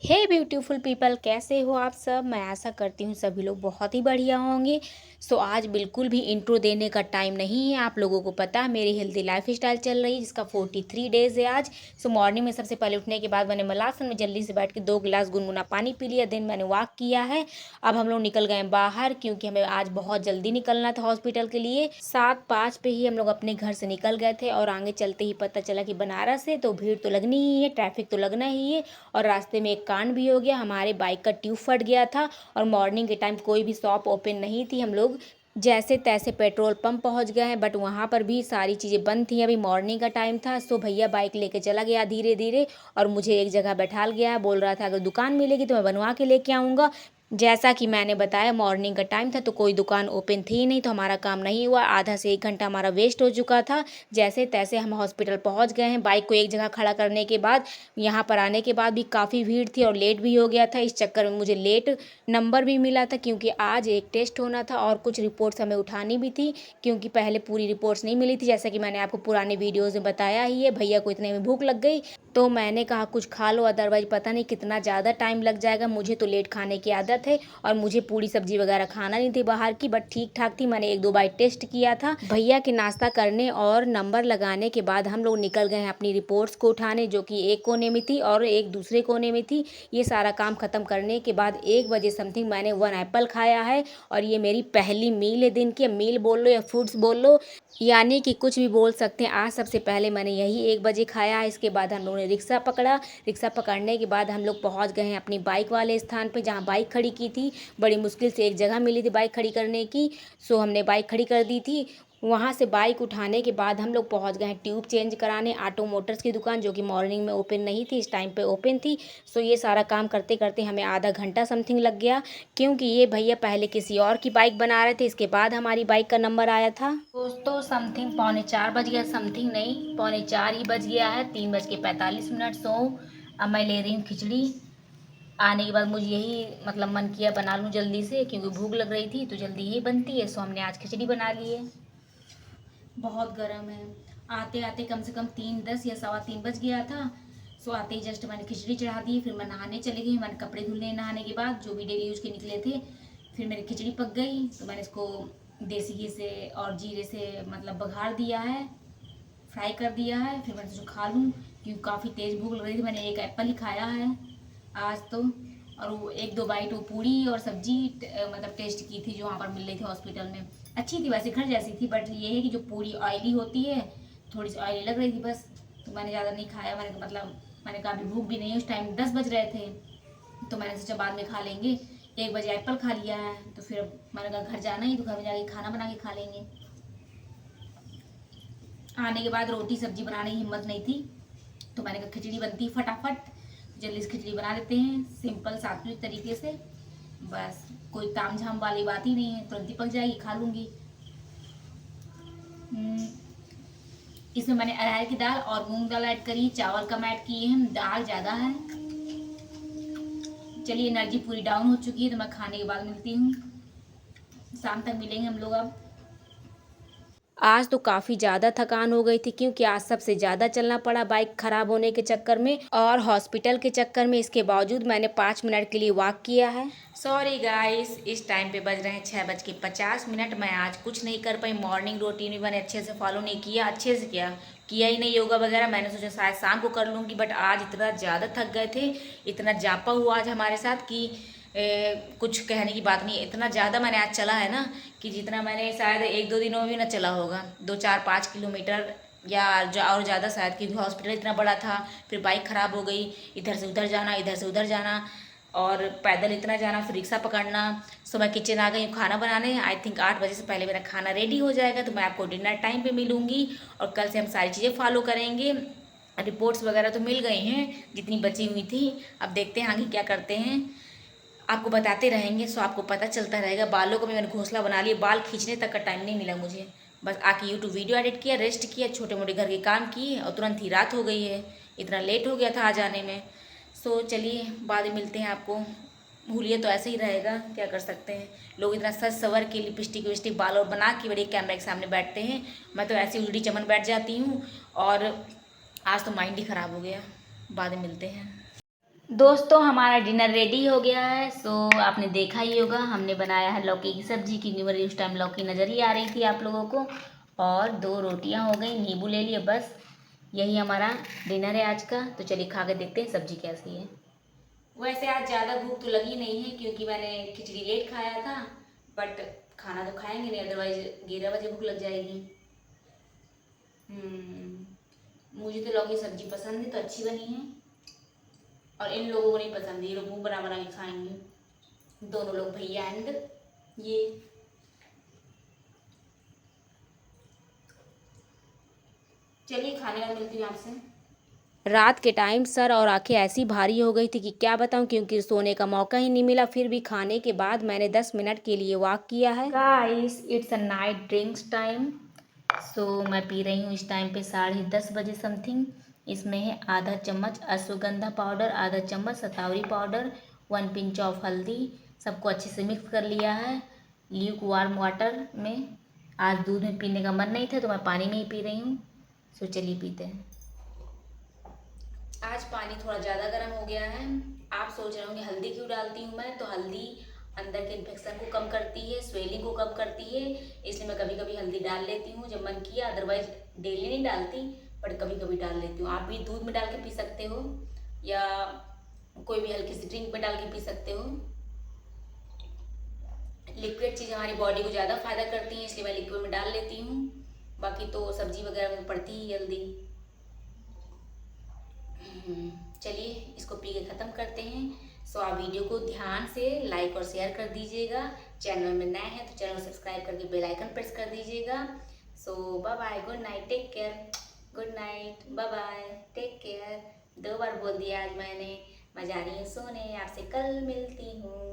हे beautiful people, कैसे हो आप सब। मैं आशा करती हूँ सभी लोग बहुत ही बढ़िया होंगे। सो आज बिल्कुल भी इंट्रो देने का टाइम नहीं है। आप लोगों को पता है मेरी हेल्दी लाइफ स्टाइल चल रही है जिसका 43 डेज है आज। सो मॉर्निंग में सबसे पहले उठने के बाद मैंने मलासन में जल्दी से बैठ के 2 गिलास गुनगुना पानी पी लिया। देन मैंने वॉक किया है। अब हम लोग निकल गए बाहर क्योंकि हमें आज बहुत जल्दी निकलना था हॉस्पिटल के लिए। 7:05 पे ही हम लोग अपने घर से निकल गए थे और आगे चलते ही पता चला कि बनारस है तो भीड़ तो लगनी ही है, ट्रैफिक तो लगना ही है। और रास्ते में एक कांड भी हो गया, हमारे बाइक का ट्यूब फट गया था और मॉर्निंग के टाइम कोई भी शॉप ओपन नहीं थी। हम लोग जैसे तैसे पेट्रोल पंप पहुंच गए हैं बट वहां पर भी सारी चीज़ें बंद थी। अभी मॉर्निंग का टाइम था। सो भैया बाइक लेके चला गया धीरे धीरे और मुझे एक जगह बैठाल गया। बोल रहा था अगर दुकान मिलेगी तो मैं बनवा के लेके आऊँगा। जैसा कि मैंने बताया मॉर्निंग का टाइम था तो कोई दुकान ओपन थी ही नहीं, तो हमारा काम नहीं हुआ। आधा से 1 घंटा हमारा वेस्ट हो चुका था। जैसे तैसे हम हॉस्पिटल पहुंच गए हैं। बाइक को एक जगह खड़ा करने के बाद यहाँ पर आने के बाद भी काफ़ी भीड़ थी और लेट भी हो गया था। इस चक्कर में मुझे लेट नंबर भी मिला था क्योंकि आज एक टेस्ट होना था और कुछ रिपोर्ट्स हमें उठानी भी थी क्योंकि पहले पूरी रिपोर्ट्स नहीं मिली थी। जैसा कि मैंने आपको पुराने वीडियोज़ में बताया ही है। भैया को इतने में भूख लग गई तो मैंने कहा कुछ खा लो, अदरवाइज पता नहीं कितना ज़्यादा टाइम लग जाएगा। मुझे तो लेट खाने की आदत है और मुझे पूरी सब्जी वगैरह खाना नहीं थी बाहर की, बट ठीक ठाक थी। मैंने 1-2 बार टेस्ट किया था। भैया के नाश्ता करने और नंबर लगाने के बाद हम लोग निकल गए हैं अपनी रिपोर्ट्स को उठाने, जो कि एक कोने में थी और एक दूसरे कोने में थी। ये सारा काम ख़त्म करने के बाद 1 बजे समथिंग मैंने 1 एप्पल खाया है और ये मेरी पहली मील है दिन की। मील बोल लो या फूड्स बोल लो, यानी कि कुछ भी बोल सकते हैं। आज सबसे पहले मैंने यही 1 बजे खाया है। इसके बाद हम लोगों ने रिक्शा पकड़ा। रिक्शा पकड़ने के बाद हम लोग पहुंच गए हैं अपनी बाइक वाले स्थान पे जहां बाइक खड़ी की थी। बड़ी मुश्किल से एक जगह मिली थी बाइक खड़ी करने की। सो हमने बाइक खड़ी कर दी थी। वहाँ से बाइक उठाने के बाद हम लोग पहुँच गए हैं ट्यूब चेंज कराने ऑटो मोटर्स की दुकान, जो कि मॉर्निंग में ओपन नहीं थी, इस टाइम पे ओपन थी। सो ये सारा काम करते करते हमें आधा घंटा समथिंग लग गया क्योंकि ये भैया पहले किसी और की बाइक बना रहे थे। इसके बाद हमारी बाइक का नंबर आया था। दोस्तों समथिंग 3:45 बज गया, समथिंग नहीं 3:45 ही बज गया है। 3:45। सो अब मैं ले रही हूँ खिचड़ी। आने के बाद मुझे यही मतलब मन किया बना लूँ जल्दी से क्योंकि भूख लग रही थी तो जल्दी ही बनती है। सो हमने आज खिचड़ी बना ली है। बहुत गर्म है। आते आते कम से कम 3:10 या 3:15 बज गया था। सो आते ही जस्ट मैंने खिचड़ी चढ़ा दी, फिर मैं नहाने चली गई। मैंने कपड़े धुलने नहाने के बाद जो भी डेली यूज के निकले थे। फिर मेरी खिचड़ी पक गई तो मैंने इसको देसी घी से और जीरे से मतलब बघार दिया है, फ्राई कर दिया है। फिर मैंने सोचा खा लूँ क्योंकि काफ़ी तेज़ भूख लग रही थी। मैंने एक एप्पल ही खाया है आज तो, और वो 1-2 बाइट वो पूड़ी और सब्जी मतलब टेस्ट की थी जो वहाँ पर मिल रही थी हॉस्पिटल में। अच्छी थी वैसे, घर जैसी थी, बट ये है कि जो पूड़ी ऑयली होती है, थोड़ी सी ऑयली लग रही थी बस। तो मैंने ज़्यादा नहीं खाया। मैंने कहा अभी भूख भी नहीं है, उस टाइम 10 बज रहे थे तो मैंने सोचा बाद में खा लेंगे। 1 बजे एप्पल खा लिया है तो फिर मैंने कहा घर जाना ही तो घर में जाके खाना बना के खा लेंगे। आने के बाद रोटी सब्जी बनाने की हिम्मत नहीं थी तो मैंने कहा खिचड़ी बनती फटाफट, जल्दी से खिचड़ी बना देते हैं सिंपल सात्विक तरीके से। बस कोई ताम झाम वाली बात ही नहीं है, तुरंत ही पक जाएगी, खा लूँगी। इसमें मैंने अरहर की दाल और मूंग दाल ऐड करी, चावल कम ऐड किए हैं, दाल ज़्यादा है। चलिए एनर्जी पूरी डाउन हो चुकी है तो मैं खाने के बाद मिलती हूँ। शाम तक मिलेंगे हम लोग। अब आज तो काफ़ी ज़्यादा थकान हो गई थी क्योंकि आज सबसे ज़्यादा चलना पड़ा बाइक ख़राब होने के चक्कर में और हॉस्पिटल के चक्कर में। इसके बावजूद मैंने 5 मिनट के लिए वॉक किया है। सॉरी गाइस, इस टाइम पे बज रहे हैं 6:50। मैं आज कुछ नहीं कर पाई। मॉर्निंग रूटीन भी मैंने अच्छे से फॉलो नहीं किया, अच्छे से किया ही नहीं योगा वगैरह। मैंने सोचा शायद शाम को कर लूँगी, बट आज इतना ज़्यादा थक गए थे, इतना जापा हुआ आज हमारे साथ कि कुछ कहने की बात नहीं। इतना ज़्यादा मैंने आज चला है ना कि जितना मैंने शायद 1-2 दिनों में भी ना चला होगा, 2-4-5 किलोमीटर या और ज़्यादा शायद, क्योंकि हॉस्पिटल इतना बड़ा था। फिर बाइक ख़राब हो गई, इधर से उधर जाना, इधर से उधर जाना और पैदल इतना जाना, फिर रिक्शा पकड़ना। सो मैं किचन आ गई हूँ खाना बनाने। आई थिंक 8 बजे से पहले मेरा खाना रेडी हो जाएगा तो मैं आपको डिनर टाइम पे मिलूँगी और कल से हम सारी चीज़ें फॉलो करेंगे। रिपोर्ट्स वगैरह तो मिल गई हैं जितनी बची हुई थी, अब देखते हैं आगे क्या करते हैं, आपको बताते रहेंगे। सो आपको पता चलता रहेगा। बालों को भी मैंने घोंसला बना लिया, बाल खींचने तक का टाइम नहीं मिला मुझे। बस आके यूट्यूब वीडियो एडिट किया, रेस्ट किया, छोटे मोटे घर के काम किए और तुरंत ही रात हो गई है। इतना लेट हो गया था आ जाने में। सो चलिए बाद में मिलते हैं आपको। भूलिए तो ऐसे ही रहेगा, क्या कर सकते हैं। लोग इतना सज सवर के लिपस्टिक विपस्टिक बाल और बना के बड़े कैमरा के सामने बैठते हैं, मैं तो ऐसी उल्टी चमन बैठ जाती हूँ। और आज तो माइंड ही ख़राब हो गया। बाद में मिलते हैं। दोस्तों हमारा डिनर रेडी हो गया है। सो आपने देखा ही होगा, हमने बनाया है लौकी की सब्जी, क्योंकि मेरी उस टाइम लौकी नज़र ही आ रही थी आप लोगों को। और 2 रोटियां हो गई, नींबू ले लिए, बस यही हमारा डिनर है आज का। तो चलिए खा के देखते हैं सब्जी कैसी है। वैसे आज ज़्यादा भूख तो लगी नहीं है, क्योंकि मैंने खिचड़ी लेट खाया था। बट खाना तो खाएंगे नहीं, अदरवाइज 11 बजे भूख लग जाएगी। मुझे तो लौकी सब्जी पसंद है, तो अच्छी बनी है। और इन लोगों को नहीं पसंद, ये लोग मुँह बना बना के खाएंगे, दोनों लोग, भैया एंड ये। चलिए खाने का मिलती हूँ आपसे। रात के टाइम सर और आंखें ऐसी भारी हो गई थी कि क्या बताऊं, क्योंकि सोने का मौका ही नहीं मिला। फिर भी खाने के बाद मैंने 10 मिनट के लिए वॉक किया है। Guys it's a night drinks time. So मैं पी रही हूँ इस टाइम पे 10:30 बजे समथिंग। इसमें है आधा चम्मच अश्वगंधा पाउडर, आधा चम्मच सतावरी पाउडर, 1 पिंच ऑफ हल्दी। सबको अच्छे से मिक्स कर लिया है ल्यूक वार्म वाटर में। आज दूध में पीने का मन नहीं था, तो मैं पानी में ही पी रही हूँ। सो चलिए पीते हैं। आज पानी थोड़ा ज़्यादा गर्म हो गया है। आप सोच रहे होंगे हल्दी क्यों डालती हूँ मैं, तो हल्दी अंदर के इन्फेक्शन को कम करती है, स्वेलिंग को कम करती है, इसलिए मैं कभी कभी हल्दी डाल लेती हूँ जब मन किया। अदरवाइज डेली नहीं डालती, बट कभी कभी डाल लेती हूँ। आप भी दूध में डाल के पी सकते हो, या कोई भी हल्की सी ड्रिंक में डाल के पी सकते हो। लिक्विड चीज़ हमारी बॉडी को ज़्यादा फायदा करती है, इसलिए मैं लिक्विड में डाल लेती हूँ। बाकी तो सब्जी वगैरह में पड़ती ही जल्दी। चलिए इसको पी के ख़त्म करते हैं। सो आप वीडियो को ध्यान से लाइक और शेयर कर दीजिएगा। चैनल में नए हैं तो चैनल को सब्सक्राइब करके बेल आइकन प्रेस कर दीजिएगा। So bye bye, good night, take care. Good night, bye bye, take care. 2 बार बोल दिया आज मैंने। मैं जा रही हूँ सोने, आपसे कल मिलती हूँ।